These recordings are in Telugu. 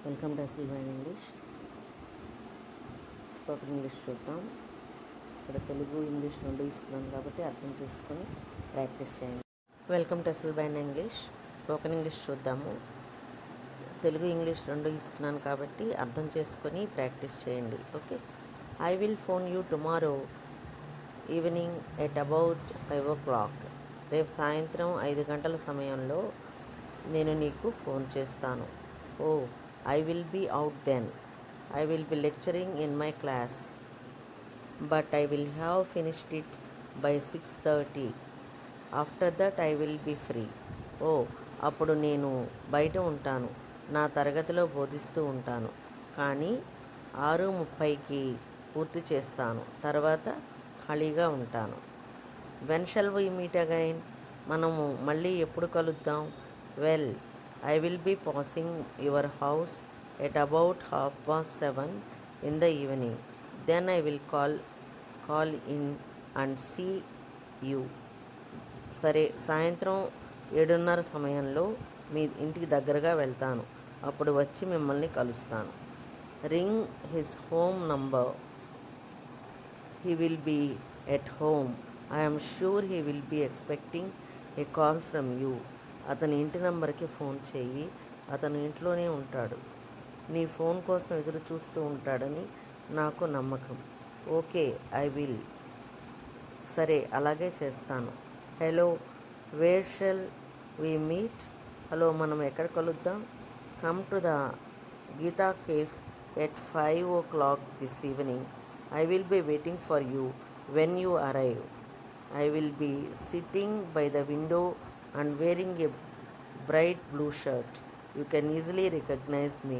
వెల్కమ్ టు సిల్వైన్ ఇంగ్లీష్. స్పోకెన్ ఇంగ్లీష్ చూద్దాం. ఇక్కడ తెలుగు ఇంగ్లీష్ రెండు ఇస్తున్నాను కాబట్టి అర్థం చేసుకొని ప్రాక్టీస్ చేయండి. వెల్కమ్ టు సిల్వైన్ ఇంగ్లీష్. స్పోకెన్ ఇంగ్లీష్ చూద్దాము. తెలుగు ఇంగ్లీష్ రెండు ఇస్తున్నాను కాబట్టి అర్థం చేసుకొని ప్రాక్టీస్ చేయండి. Okay. I will phone you tomorrow evening at about 5 o'clock. రేపు సాయంత్రం 5 గంటల సమయంలో నేను నీకు ఫోన్ చేస్తాను. ఓ, I will be out then. I will be lecturing in my class, but I will have finished it by 6:30. After that I will be free. ఓ, అప్పుడు నేను బయట ఉంటాను. నా తరగతిలో బోధిస్తూ ఉంటాను, కానీ 6:30కి పూర్తి చేస్తాను. తర్వాత ఖాళీగా ఉంటాను. When shall we meet again? మనము మళ్ళీ ఎప్పుడు కలుద్దాం? Well, I will be passing your house at about 7:30 in the evening. Then I will call in and see you. సరే, సాయంత్రం 7:30 సమయంలో మీ ఇంటికి దగ్గరగా వెళ్తాను. అప్పుడు వచ్చి మిమ్మల్ని కలుస్తాను. Ring his home number. He will be at home. I am sure he will be expecting a call from you. అతని ఇంటి నంబర్కి ఫోన్ చేయి. అతను ఇంట్లోనే ఉంటాడు. నీ ఫోన్ కోసం ఎదురు చూస్తూ ఉంటాడని నాకు నమ్మకం. Okay, I will. సరే, అలాగే చేస్తాను. Hello, where shall we meet? Hello, మనం ఎక్కడ కలుద్దాం? Come to the Geeta cafe at 5 o'clock this evening. I will be waiting for you when you arrive. I will be sitting by the window and wearing a bright blue shirt. You can easily recognize me.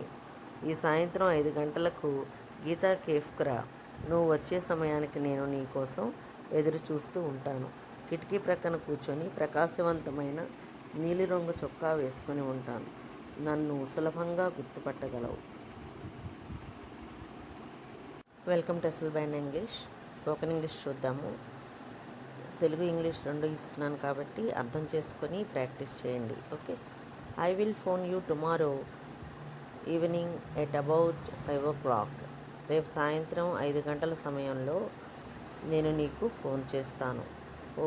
ఈ సాయంత్రం 5 గంటలకు గీతా కేఫ్కు రా. నువ్వు వచ్చే సమయానికి నేను నీ కోసం ఎదురు చూస్తూ ఉంటాను. కిటికీ ప్రక్కన కూర్చొని ప్రకాశవంతమైన నీలిరంగు చొక్కా వేసుకొని ఉంటాను. నన్ను సులభంగా గుర్తుపట్టగలవు. వెల్కమ్ టు సిల్వైన్ ఇంగ్లీష్. స్పోకెన్ ఇంగ్లీష్ చూద్దాము. తెలుగు ఇంగ్లీష్ రెండు ఇస్తున్నాను కాబట్టి అర్థం చేసుకొని ప్రాక్టీస్ చేయండి. Okay. I will phone you tomorrow evening at about 5 o'clock. రేపు సాయంత్రం 5 గంటల సమయంలో నేను నీకు ఫోన్ చేస్తాను. Oh,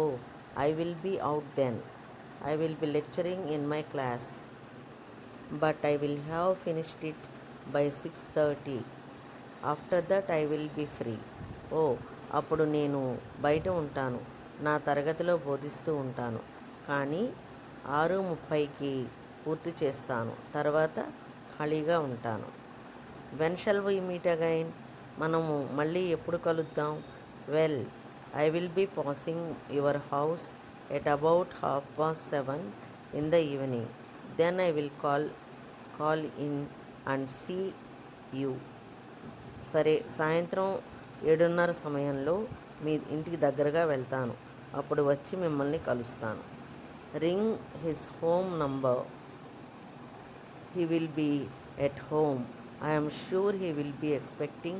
I will be out then. I will be lecturing in my class, but I will have finished it by 6:30. After that I will be free. ఓ, అప్పుడు నేను బయట ఉంటాను. నా తరగతిలో బోధిస్తూ ఉంటాను, కానీ 6:30కి పూర్తి చేస్తాను. తర్వాత ఖాళీగా ఉంటాను. When shall we meet again? మనము మళ్ళీ ఎప్పుడు కలుద్దాం? Well, I will be passing your house at about 7:30 in the evening. Then I will call in and see you. సరే, సాయంత్రం 7:30 సమయంలో మీ ఇంటికి దగ్గరగా వెళ్తాను. అప్పుడు వచ్చి మిమ్మల్ని కలుస్తాను. Ring his home number. He will be at home. I am sure he will be expecting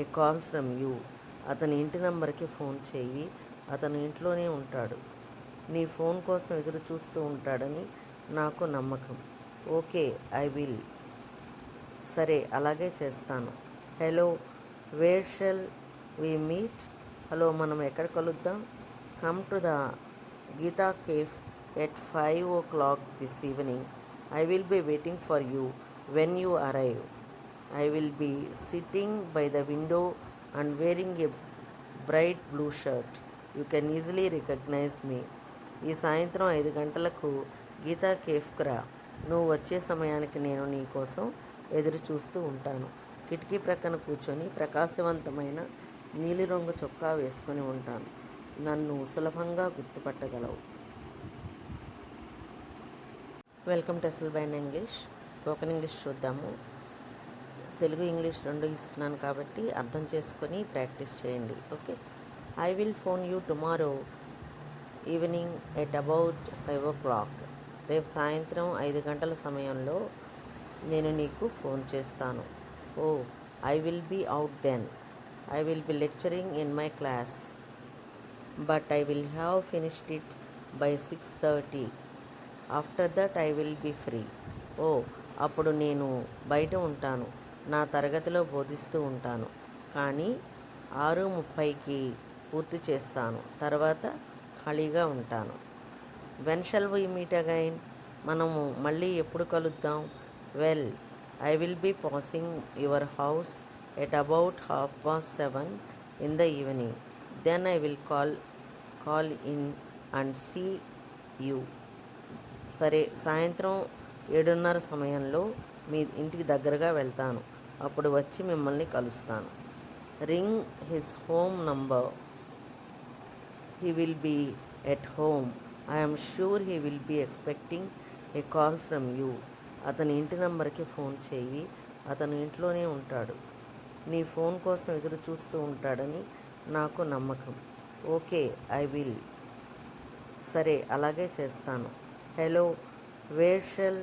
a call from you. అతని ఇంటి నంబర్కి ఫోన్ చేయి. అతను ఇంట్లోనే ఉంటాడు. నీ ఫోన్ కోసం ఎదురు చూస్తూ ఉంటాడని నాకు నమ్మకం. Okay, I will. సరే, అలాగే చేస్తాను. Hello, where shall we meet? Hello, మనం ఎక్కడ కలుద్దాం? Come to the Geeta cafe at 5 o'clock this evening. I will be waiting for you when you arrive. I will be sitting by the window and wearing a bright blue shirt. You can easily recognise me. ఈ సాయంత్రం 5 గంటలకు గీతా కేఫ్కు రా. నువ్వు వచ్చే సమయానికి నేను నీ కోసం ఎదురు చూస్తూ ఉంటాను. కిటికీ ప్రక్కన కూర్చొని ప్రకాశవంతమైన నీలిరంగు చొక్కా వేసుకొని ఉంటాను. నన్ను సులభంగా గుర్తుపట్టగలవు. వెల్కమ్ టు సిల్వైన్ ఇంగ్లీష్. స్పోకెన్ ఇంగ్లీష్ చూద్దాము. తెలుగు ఇంగ్లీష్ రెండు ఇస్తున్నాను కాబట్టి అర్థం చేసుకొని ప్రాక్టీస్ చేయండి. Okay. I will phone you tomorrow evening at about 5 o'clock. రేపు సాయంత్రం 5 గంటల సమయంలో నేను నీకు ఫోన్ చేస్తాను. Oh, I will be out then. I will be lecturing in my class, but I will have finished it by 6:30. After that I will be free. ఓ, అప్పుడు నేను బయట ఉంటాను, నా తరగతిలో బోధిస్తూ ఉంటాను. కానీ 6:30కి పూర్తి చేస్తాను, తర్వాత ఖాళీగా ఉంటాను. When shall we meet again? మనము మళ్ళీ ఎప్పుడు కలుద్దాం? Well, I will be passing your house at about 7:30 in the evening. Then I will call in and see you. సరే, సాయంత్రం 7:30 సమయంలో మీ ఇంటికి దగ్గరగా వెళ్తాను, అప్పుడు వచ్చి మిమ్మల్ని కలుస్తాను. Ring his home number. He will be at home. I'm sure he will be expecting a call from you. అతని ఇంటి నంబర్కి ఫోన్ చేయి, అతను ఇంట్లోనే ఉంటాడు. నీ ఫోన్ కోసం ఎదురు చూస్తూ ఉంటాడని నాకు నమ్మకం. Okay, I will. సరే, అలాగే చేస్తాను. Hello, where shall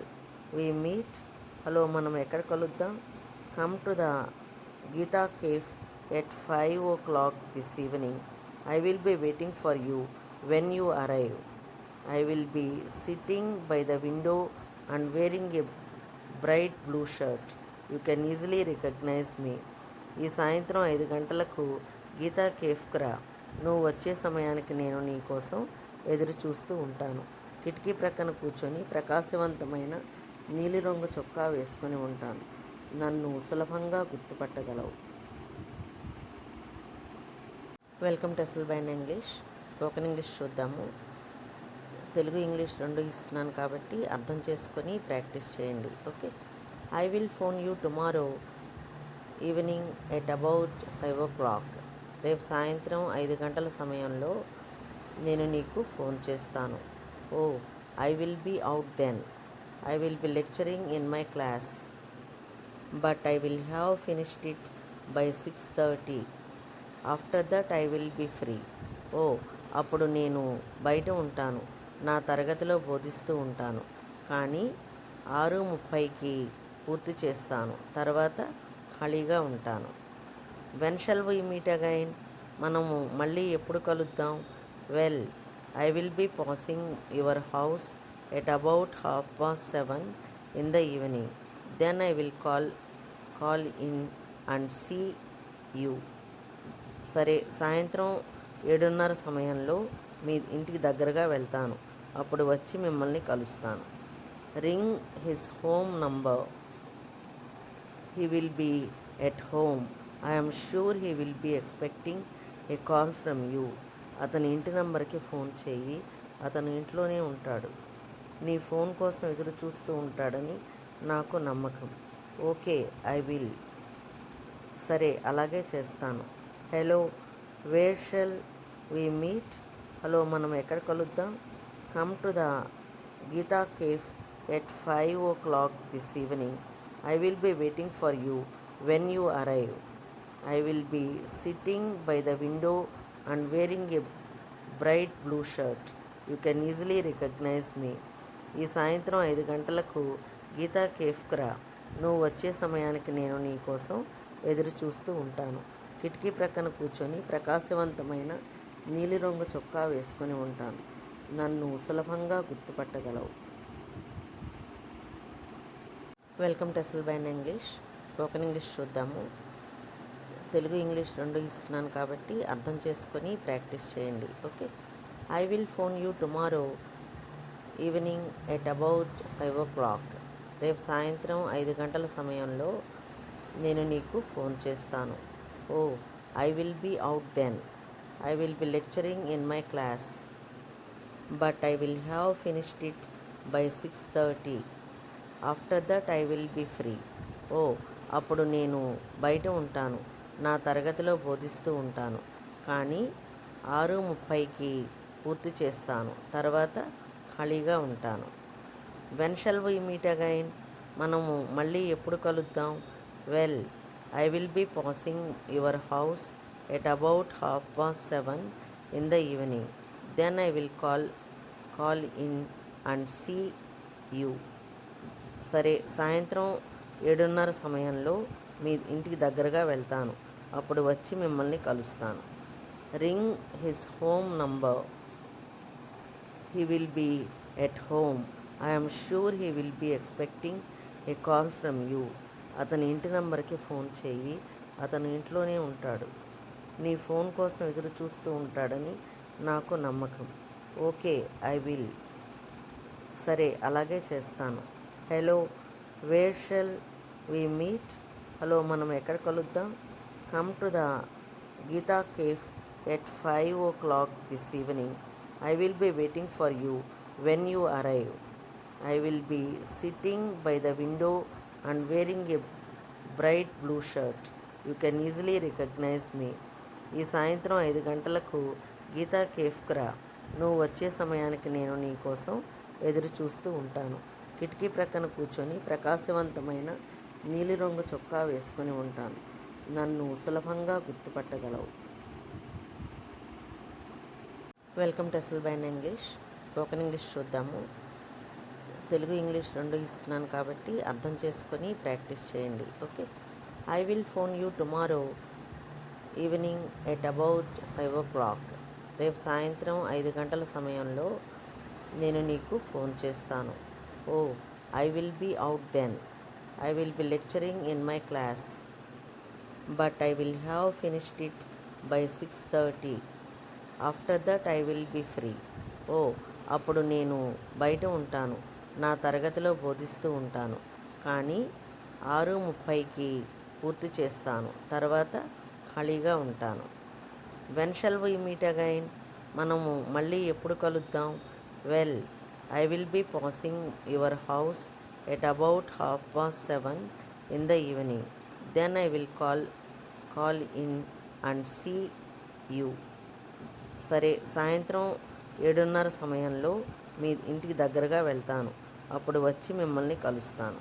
we meet? Hello, మనం ఎక్కడ కలుద్దాం? Come to the Geeta cafe at 5 o'clock this evening. I will be waiting for you when you arrive. I will be sitting by the window and wearing a bright blue shirt. You can easily recognise me. ఈ సాయంత్రం 5 గంటలకు గీతా కేఫ్కు రా. నువ్వు వచ్చే సమయానికి నేను నీ కోసం ఎదురు చూస్తూ ఉంటాను. కిటికీ ప్రక్కన కూర్చొని ప్రకాశవంతమైన నీలిరంగు చొక్కా వేసుకొని ఉంటాను. నన్ను సులభంగా గుర్తుపట్టగలవు. వెల్కమ్ టు అసలు బైన్ ఇంగ్లీష్. స్పోకెన్ ఇంగ్లీష్ చూద్దాము. తెలుగు ఇంగ్లీష్ రెండు ఇస్తున్నాను కాబట్టి అర్థం చేసుకొని ప్రాక్టీస్ చేయండి. Okay. I will phone you tomorrow evening at about 5 o'clock. రేపు సాయంత్రం 5 గంటల సమయంలో నేను నీకు ఫోన్ చేస్తాను. Oh, I will be out then. I will be lecturing in my class, but I will have finished it by 6:30. After that I will be free. ఓ, అప్పుడు నేను బయట ఉంటాను, నా తరగతిలో బోధిస్తూ ఉంటాను. కానీ 6:30కి పూర్తి చేస్తాను, తర్వాత ఖాళీగా ఉంటాను. When shall we meet again? మనము మళ్ళీ ఎప్పుడు కలుద్దాం? Well, I will be passing your house at about 7:30 in the evening. Then I will call in and see you. సరే, సాయంత్రం 7:30 సమయంలో మీ ఇంటికి దగ్గరగా వెళ్తాను, అప్పుడు వచ్చి మిమ్మల్ని కలుస్తాను. Ring his home number. He will be at home. I'm sure he will be expecting a call from you. అతని ఇంటి నంబర్కి ఫోన్ చేయి, అతను ఇంట్లోనే ఉంటాడు. నీ ఫోన్ కోసం ఎదురు చూస్తూ ఉంటాడని నాకు నమ్మకం. Okay, I will. సరే, అలాగే చేస్తాను. Hello, where shall we meet? Hello, మనం ఎక్కడ కలుద్దాం? Come to the Geeta cafe at 5 o'clock this evening. I will be waiting for you when you arrive. I will be sitting by the window and wearing a bright blue shirt. You can easily recognise me. ఈ సాయంత్రం 5 గంటలకు గీతా కేఫ్కు రా. నువ్వు వచ్చే సమయానికి నేను నీ కోసం ఎదురు చూస్తూ ఉంటాను. కిటికీ ప్రక్కన కూర్చొని ప్రకాశవంతమైన నీలిరంగు చొక్కా వేసుకొని ఉంటాను. నన్ను సులభంగా గుర్తుపట్టగలవు. వెల్కమ్ టు అసలు బైన్ ఇంగ్లీష్. స్పోకెన్ ఇంగ్లీష్ చూద్దాము. తెలుగు ఇంగ్లీష్ రెండు ఇస్తున్నాను కాబట్టి అర్థం చేసుకొని ప్రాక్టీస్ చేయండి. Okay. I will phone you tomorrow evening at about 5 o'clock. రేపు సాయంత్రం 5 గంటల సమయంలో నేను నీకు ఫోన్ చేస్తాను. Oh, I will be out then. I will be lecturing in my class, but I will have finished it by 6:30. After that I will be free. ఓ, అప్పుడు నేను బయట ఉంటాను, నా తరగతిలో బోధిస్తూ ఉంటాను. కానీ 6:30కి పూర్తి చేస్తాను, తర్వాత ఖాళీగా ఉంటాను. When shall we meet again? మనము మళ్ళీ ఎప్పుడు కలుద్దాం? Well, I will be passing your house at about 7:30 in the evening. Then I will call in and see you. సరే, సాయంత్రం 7:30 సమయంలో మీ ఇంటికి దగ్గరగా వెళ్తాను, అప్పుడు వచ్చి మిమ్మల్ని కలుస్తాను. Ring his home number. He will be at home. I'm sure he will be expecting a a call from you. అతని ఇంటి నంబర్కి ఫోన్ చేయి. అతను ఇంట్లోనే ఉంటాడు. నీ ఫోన్ కోసం ఎదురు చూస్తూ ఉంటాడని నాకు నమ్మకం. Okay, I will. సరే, అలాగే చేస్తాను. Hello, where shall we meet? Hello, మనం ఎక్కడ కలుద్దాం? Come to the Geeta cafe at 5 o'clock this evening. I will be waiting for you when you arrive. I will be sitting by the window and wearing a bright blue shirt. You can easily recognise me. ఈ సాయంత్రం 5 గంటలకు గీతా కేఫ్కి రా. నువ్వు వచ్చే సమయానికి నేను నీ కోసం ఎదురు చూస్తూ ఉంటాను. కిటికీ ప్రక్కన కూర్చొని ప్రకాశవంతమైన నీలిరంగు చొక్కా వేసుకుని ఉంటాను. నన్ను సులభంగా గుర్తుపట్టగలవు. వెల్కమ్ టు అసలు బైన్ ఇంగ్లీష్. స్పోకెన్ ఇంగ్లీష్ చూద్దాము. తెలుగు ఇంగ్లీష్ రెండు ఇస్తున్నాను కాబట్టి అర్థం చేసుకొని ప్రాక్టీస్ చేయండి. Okay. I will phone you tomorrow evening at about 5 o'clock. రేపు సాయంత్రం 5 గంటల సమయంలో నేను నీకు ఫోన్ చేస్తాను. Oh, I will be out then. I will be lecturing in my class but I will have finished it by 6:30. After that I will be free. ఓ, అప్పుడు నేను బయట ఉంటాను. నా తరగతిలో బోధిస్తూ ఉంటాను, కానీ 6:30కి పూర్తి చేస్తాను. తర్వాత ఖాళీగా ఉంటాను. When shall we meet again? మనము మళ్ళీ ఎప్పుడు కలుద్దాం? Well, I will be passing your house at about 7:30 in the evening. Then I will call in and see you. సరే, సాయంత్రం 7:30 సమయంలో మీ ఇంటికి దగ్గరగా వెళ్తాను. అప్పుడు వచ్చి మిమ్మల్ని కలుస్తాను.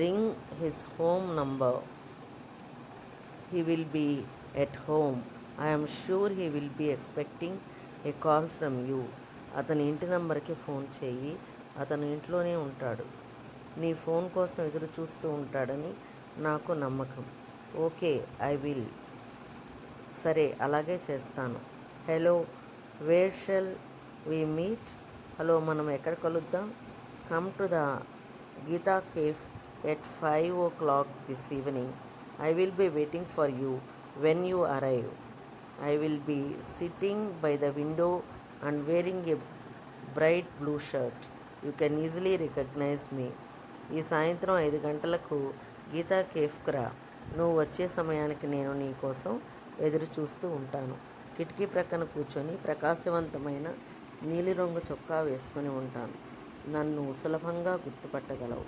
Ring his home number. He will be at home. I am sure he will be expecting a call from you. అతని ఇంటి నంబర్కి ఫోన్ చేయి. అతను ఇంట్లోనే ఉంటాడు. నీ ఫోన్ కోసం ఎదురు చూస్తూ ఉంటాడని నాకు నమ్మకం. Okay, I will. సరే, అలాగే చేస్తాను. Hello, where shall we meet? Hello, మనం ఎక్కడ కలుద్దాం? Come to the Geeta cafe at 5 o'clock this evening. I will be waiting for you when you arrive. I will be sitting by the window and wearing a bright blue shirt. You can easily recognize me. ఈ సాయంత్రం 5 గంటలకు గీతా కేఫ్కి రా. నువ్వు వచ్చే సమయానికి నేను నీ కోసం ఎదురు చూస్తూ ఉంటాను. కిటికీ ప్రక్కన కూర్చొని ప్రకాశవంతమైన నీలిరంగు చొక్కా వేసుకుని ఉంటాను. నన్ను సులభంగా గుర్తుపట్టగలవు.